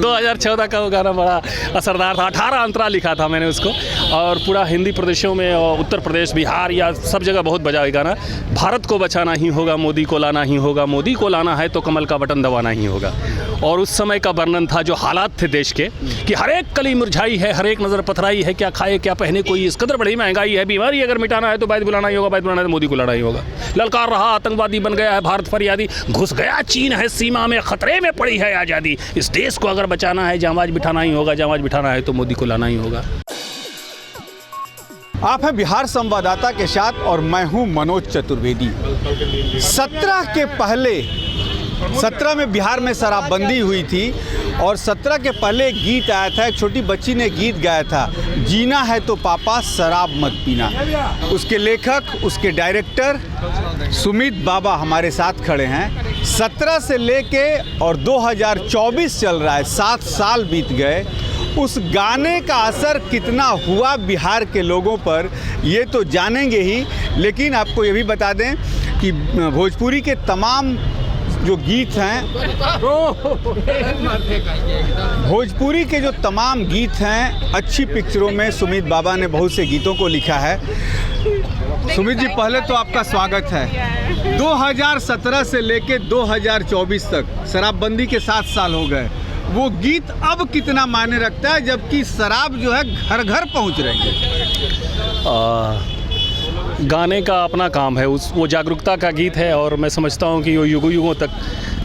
2014 का वो गाना बड़ा असरदार था। 18 अंतरा लिखा था मैंने उसको, और पूरा हिंदी प्रदेशों में, उत्तर प्रदेश, बिहार या सब जगह बहुत बजा ये गाना। भारत को बचाना ही होगा, मोदी को लाना ही होगा, मोदी को लाना है तो कमल का बटन दबाना ही होगा। और उस समय का वर्णन था जो हालात थे देश के, कि हर एक कली मुरझाई है, हर एक नज़र पथराई है, क्या खाए क्या पहने कोई, इस कदर बड़ी महंगाई है, बीमारी अगर मिटाना है तो बैद बुलाना ही होगा, बैद बुलाना है तो मोदी को लाना ही होगा। ललकार रहा आतंकवादी बन गया है भारत फरियादी, घुस गया चीन है सीमा में, खतरे में पड़ी है आज़ादी, इस देश को अगर बचाना है जांबाज बिठाना ही होगा, जांबाज बिठाना है तो मोदी को लाना ही होगा। आप हैं बिहार संवाददाता के साथ और मैं हूं मनोज चतुर्वेदी। 17 में बिहार में शराबबंदी हुई थी और 17 के पहले एक गीत आया था, एक छोटी बच्ची ने गीत गाया था, जीना है तो पापा शराब मत पीना। उसके लेखक, उसके डायरेक्टर सुमित बाबा हमारे साथ खड़े हैं। 17 से लेके और 2024 चल रहा है, 7 साल बीत गए। उस गाने का असर कितना हुआ बिहार के लोगों पर ये तो जानेंगे ही, लेकिन आपको ये भी बता दें कि भोजपुरी के तमाम जो गीत हैं, भोजपुरी के जो तमाम गीत हैं, अच्छी पिक्चरों में सुमित बाबा ने बहुत से गीतों को लिखा है। सुमित जी, पहले तो आपका स्वागत है। 2017 से लेके 2024 तक शराबबंदी के 7 साल हो गए। वो गीत अब कितना मायने रखता है जबकि शराब जो है घर घर पहुंच रही है? गाने का अपना काम है, वो जागरूकता का गीत है, और मैं समझता हूँ कि वो युगों युगों तक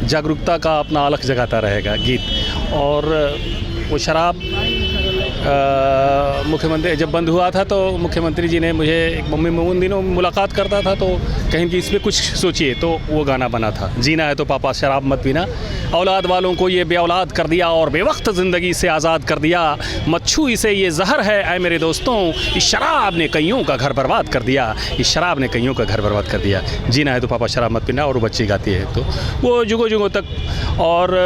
जागरूकता का अपना अलख जगाता रहेगा गीत। और वो शराब मुख्यमंत्री जब बंद हुआ था तो मुख्यमंत्री जी ने मुझे, उन दिनों मुलाकात करता था तो कहीं कि इस पर कुछ सोचिए, तो वो गाना बना था, जीना है तो पापा शराब मत पीना, औलाद वालों को ये बेऔलाद कर दिया और बेवक्त ज़िंदगी से आज़ाद कर दिया, मच्छू इसे ये जहर है ऐ मेरे दोस्तों, इस शराब ने कईयों का घर बर्बाद कर दिया, इस शराब ने कईयों का घर बर्बाद कर दिया, जीना है तो पापा शराब मत पीना। और वो बच्ची गाती है तो वो जुगों जुगों तक। और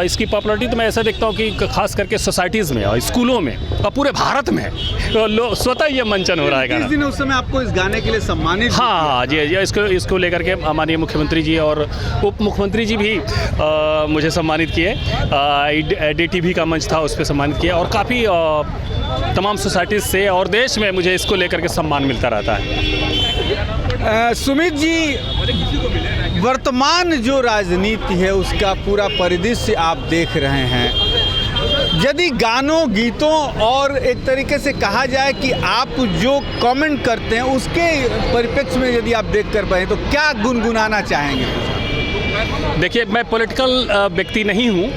इसकी पॉपुलरिटी तो मैं ऐसा देखता हूँ कि खास करके सोसाइटीज़ में और स्कूलों में और पूरे भारत में स्वतः ये मंचन हो रहा है गाना। उस समय आपको इस गाने के लिए सम्मानित? हाँ जी, इसको लेकर के माननीय मुख्यमंत्री जी और उप मुख्यमंत्री जी भी मुझे सम्मानित किए। DTV का मंच था, उस पर सम्मानित किया, और काफ़ी तमाम सोसाइटीज़ से और देश में मुझे इसको लेकर के सम्मान मिलता रहता है। सुमित जी, वर्तमान जो राजनीति है उसका पूरा परिदृश्य आप देख रहे हैं। यदि गानों, गीतों और एक तरीके से कहा जाए कि आप जो कमेंट करते हैं उसके परिप्रेक्ष्य में यदि आप देख कर पाए तो क्या गुनगुनाना चाहेंगे? देखिए, मैं पॉलिटिकल व्यक्ति नहीं हूँ,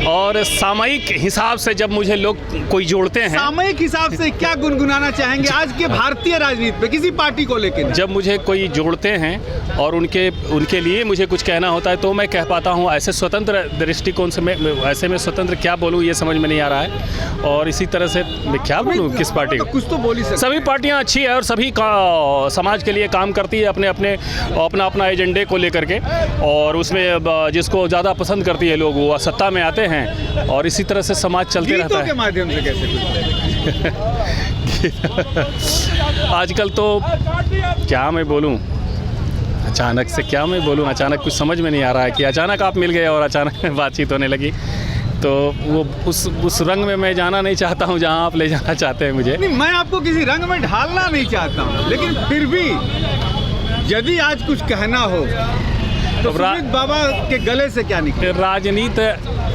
और सामयिक हिसाब से जब मुझे लोग कोई जोड़ते हैं, सामयिक हिसाब से क्या गुनगुनाना चाहेंगे आज के भारतीय राजनीति में किसी पार्टी को लेकर? जब मुझे कोई जोड़ते हैं और उनके लिए मुझे कुछ कहना होता है तो मैं कह पाता हूँ। ऐसे स्वतंत्र दृष्टिकोण से ऐसे में स्वतंत्र क्या बोलूँ ये समझ में नहीं आ रहा है। और इसी तरह से मैं क्या बोलूँ किस पार्टी तो कुछ तो बोल ही सकते। सभी पार्टियाँ अच्छी है और सभी समाज के लिए काम करती है अपना एजेंडे को लेकर के, और उसमें जिसको ज़्यादा पसंद करती है लोग वो सत्ता में आते हैं, और इसी तरह से समाज चलते रहता है। के माध्यम से कैसे? आजकल तो क्या मैं बोलूं, अचानक से क्या मैं बोलूं, अचानक कुछ समझ में नहीं आ रहा है कि अचानक आप मिल गए और अचानक बातचीत होने लगी, तो वो उस रंग में मैं जाना नहीं चाहता हूं जहां आप ले जाना चाहते हैं मुझे। नहीं, मैं आपको किसी रंग में ढालना नहीं चाहता हूं, लेकिन फिर भी यदि आज कुछ कहना हो तो सुमित बाबा के गले से क्या निकले?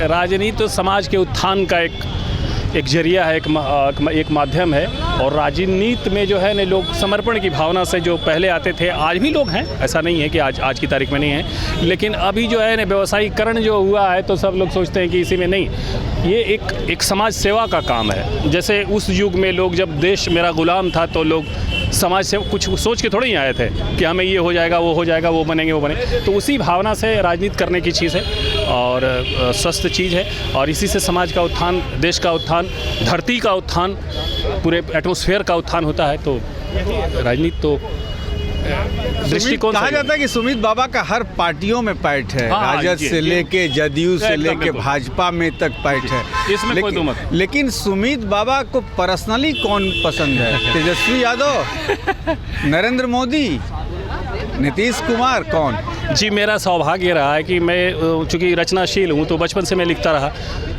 राजनीति समाज के उत्थान का एक जरिया है, एक माध्यम है। और राजनीति में जो है ना, लोग समर्पण की भावना से जो पहले आते थे, आज भी लोग हैं, ऐसा नहीं है कि आज की तारीख में नहीं है, लेकिन अभी जो है ना व्यवसायीकरण जो हुआ है तो सब लोग सोचते हैं कि इसी में नहीं, ये एक समाज सेवा का काम है। जैसे उस युग में लोग जब देश मेरा गुलाम था तो लोग समाज से कुछ सोच के थोड़े ही आए थे कि हमें ये हो जाएगा, वो हो जाएगा, वो बनेंगे, वो बने। तो उसी भावना से राजनीति करने की चीज़ है और स्वस्थ चीज़ है, और इसी से समाज का उत्थान, देश का उत्थान, धरती का उत्थान, पूरे एटमॉस्फेयर का उत्थान होता है। तो राजनीति तो दृष्टिकोण कहा जाता है कि सुमित बाबा का हर पार्टियों में पैठ है। हाँ, राजद से लेके जदयू से लेके भाजपा में तक पैठ है, इसमें कोई दो मत। लेकिन सुमित बाबा को पर्सनली कौन पसंद है? तेजस्वी यादव, नरेंद्र मोदी, नीतीश कुमार, कौन? जी, मेरा सौभाग्य रहा है कि मैं चूँकि रचनाशील हूँ तो बचपन से मैं लिखता रहा,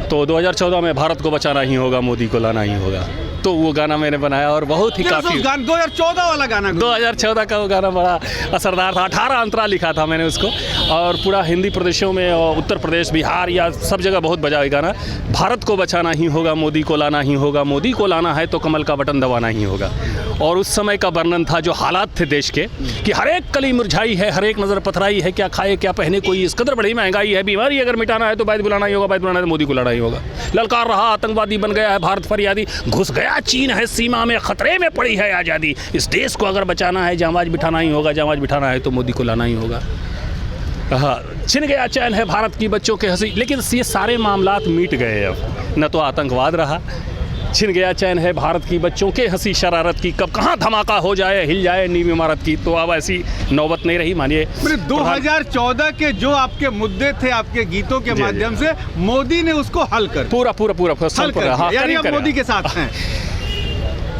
तो 2014 में भारत को बचाना ही होगा, मोदी को लाना ही होगा, तो वो गाना मैंने बनाया और बहुत ही काफ़ी 2014 वाला गाना 2014 का वो गाना बड़ा असरदार था। 18 अंतरा लिखा था मैंने उसको और पूरा हिंदी प्रदेशों में और उत्तर प्रदेश, बिहार या सब जगह बहुत बजा ये गाना। भारत को बचाना ही होगा, मोदी को लाना ही होगा, मोदी को लाना है तो कमल का बटन दबाना ही होगा। और उस समय का वर्णन था जो हालात थे देश के, कि हर एक कली मुरझाई है, हर एक नज़र पथराई है, क्या खाए क्या पहने कोई, इस कदर बड़ी महंगाई है, बीमारी अगर मिटाना है तो बैद बुलाना ही होगा, बैद बुलाना है तो मोदी को लाना ही होगा। ललकार रहा आतंकवादी बन गया है भारत फरियादी, घुस गया चीन है सीमा में, खतरे में पड़ी है आज़ादी, इस देश को अगर बचाना है जामाज बिठाना ही होगा, जामाज बिठाना है तो मोदी को लाना ही होगा। हाँ, छिन गया चैन है भारत की बच्चों के हंसी, लेकिन ये सारे मामलात मिट गए अब, न तो आतंकवाद रहा, छिन गया चैन है भारत की बच्चों के हंसी शरारत की, कब कहाँ धमाका हो जाए हिल जाए नींव इमारत की, तो अब ऐसी नौबत नहीं रही। मानिए 2014 के जो आपके मुद्दे थे आपके गीतों के माध्यम से मोदी ने उसको हल कर पूरा हल कर दिया। यानी अब मोदी के साथ हैं,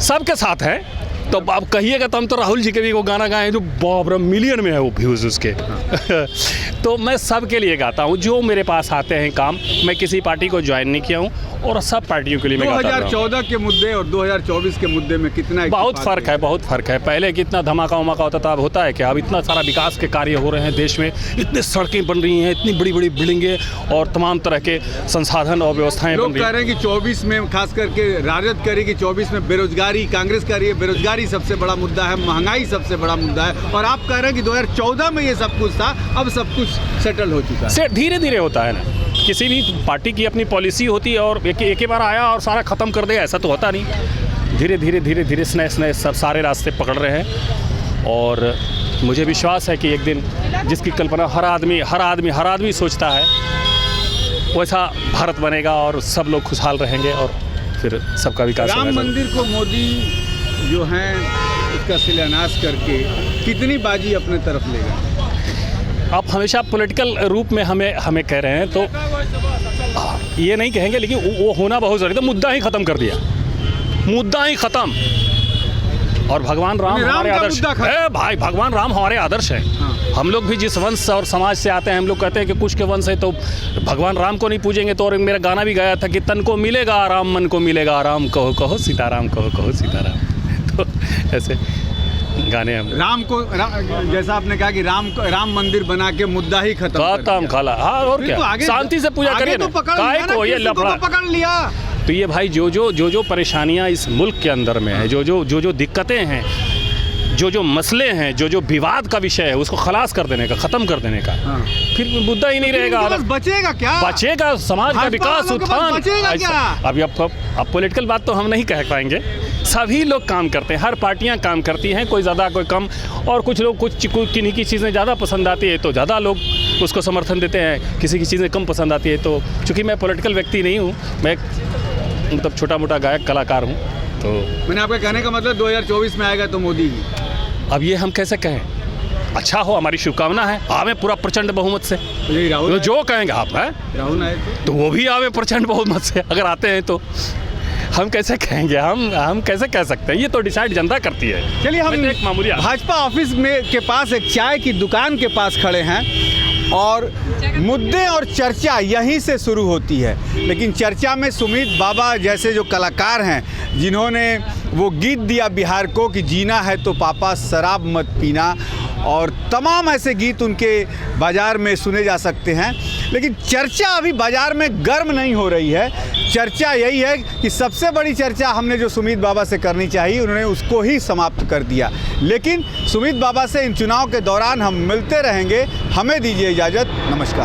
सबके साथ है। तो आप कहिएगा तो हम तो राहुल जी के भी वो गाना गाए जो बाप रे मिलियन में है वो व्यूज़ उसके। तो मैं सब के लिए गाता हूँ, जो मेरे पास आते हैं काम, मैं किसी पार्टी को ज्वाइन नहीं किया हूँ और सब पार्टियों के लिए मैं गाता हूँ। 2014 के मुद्दे और 2024 के मुद्दे में कितना बहुत फ़र्क है, बहुत फ़र्क है। पहले कितना धमाका वमाका होता था, अब होता है क्या? अब इतना सारा विकास के कार्य हो रहे हैं देश में, इतनी सड़कें बन रही हैं, इतनी बड़ी बड़ी बिल्डिंगें और तमाम तरह के संसाधन और व्यवस्थाएं बन रही हैं। लोग कह रहे हैं कि 24 में खास करके राजद कह रही कि 24 में बेरोजगारी, कांग्रेस कह रही है बेरोजगारी सबसे बड़ा मुद्दा है, महंगाई सबसे बड़ा मुद्दा है, और आप कह रहे हैं कि 2014 में ये सब कुछ था, अब सब कुछ सेटल हो चुका है। धीरे धीरे होता है ना, किसी भी पार्टी की अपनी पॉलिसी होती है और एक ही बार आया और सारा ख़त्म कर दे, ऐसा तो होता नहीं। धीरे धीरे स्ने सब सारे रास्ते पकड़ रहे हैं और मुझे विश्वास है कि एक दिन जिसकी कल्पना हर आदमी सोचता है, वैसा भारत बनेगा और सब लोग खुशहाल रहेंगे और फिर सबका विकास होगा। राम मंदिर को मोदी जो हैं उसका शिलान्यास करके कितनी बाजी अपने तरफ लेगा? आप हमेशा पॉलिटिकल रूप में हमें कह रहे हैं तो ये नहीं कहेंगे, लेकिन वो होना बहुत ज़रूरी था। मुद्दा ही ख़त्म कर दिया, मुद्दा ही ख़त्म। और भगवान राम हमारे आदर्श है भाई, भगवान राम हमारे आदर्श हैं। हाँ। हम लोग भी जिस वंश और समाज से आते हैं, हम लोग कहते हैं कि कुछ के वंश है तो भगवान राम को नहीं पूजेंगे तो। और मेरा गाना भी गाया था कि तन को मिलेगा आराम, मन को मिलेगा आराम, कहो कहो सीताराम, कहो कहो सीताराम। तो ऐसे गाने हम राम को जैसा आपने कहा कि राम मंदिर बना के मुद्दा ही खत्म खाला। हाँ, और क्या, शांति से पूजा करिए ना, काहे को ये लफड़ा पकड़ लिया। तो ये भाई जो परेशानियां इस मुल्क के अंदर में है, जो दिक्कतें हैं, जो मसले हैं, जो विवाद का विषय है, उसको खलास कर देने का, ख़त्म कर देने का। हाँ। फिर मुद्दा ही नहीं रहेगा। बचेगा क्या? बचेगा समाज का विकास, उत्थान। अभी अब पॉलिटिकल बात तो हम नहीं कह पाएंगे। सभी लोग काम करते हैं, हर पार्टियां काम करती हैं, कोई ज़्यादा कोई कम, और कुछ लोग किन्हीं की चीज़ें ज़्यादा पसंद आती है तो ज़्यादा लोग उसको समर्थन देते हैं, किसी की चीज़ें कम पसंद आती है तो। चूँकि मैं पॉलिटिकल व्यक्ति नहीं हूँ, मैं मतलब छोटा मोटा गायक कलाकार हूँ। तो मैंने आपका कहने का मतलब 2024 में आएगा तो मोदी ही। अब ये हम कैसे कहें? अच्छा हो, हमारी शुभकामना है, आवे पूरा प्रचंड बहुमत से। राहुल जो कहेंगे आप हैं, राहुल आए तो वो भी आवे प्रचंड बहुमत से अगर आते हैं तो। हम कैसे कहेंगे? हम कैसे कह सकते हैं? ये तो डिसाइड जनता करती है। चलिए, हम एक मामूली भाजपा ऑफिस में के पास एक चाय की दुकान के पास खड़े हैं और मुद्दे और चर्चा यहीं से शुरू होती है। लेकिन चर्चा में सुमित बाबा जैसे जो कलाकार हैं, जिन्होंने वो गीत दिया बिहार को कि जीना है तो पापा शराब मत पीना, और तमाम ऐसे गीत उनके बाज़ार में सुने जा सकते हैं। लेकिन चर्चा अभी बाज़ार में गर्म नहीं हो रही है। चर्चा यही है कि सबसे बड़ी चर्चा हमने जो सुमित बाबा से करनी चाहिए, उन्होंने उसको ही समाप्त कर दिया। लेकिन सुमित बाबा से इन चुनाव के दौरान हम मिलते रहेंगे। हमें दीजिए इजाज़त, नमस्कार।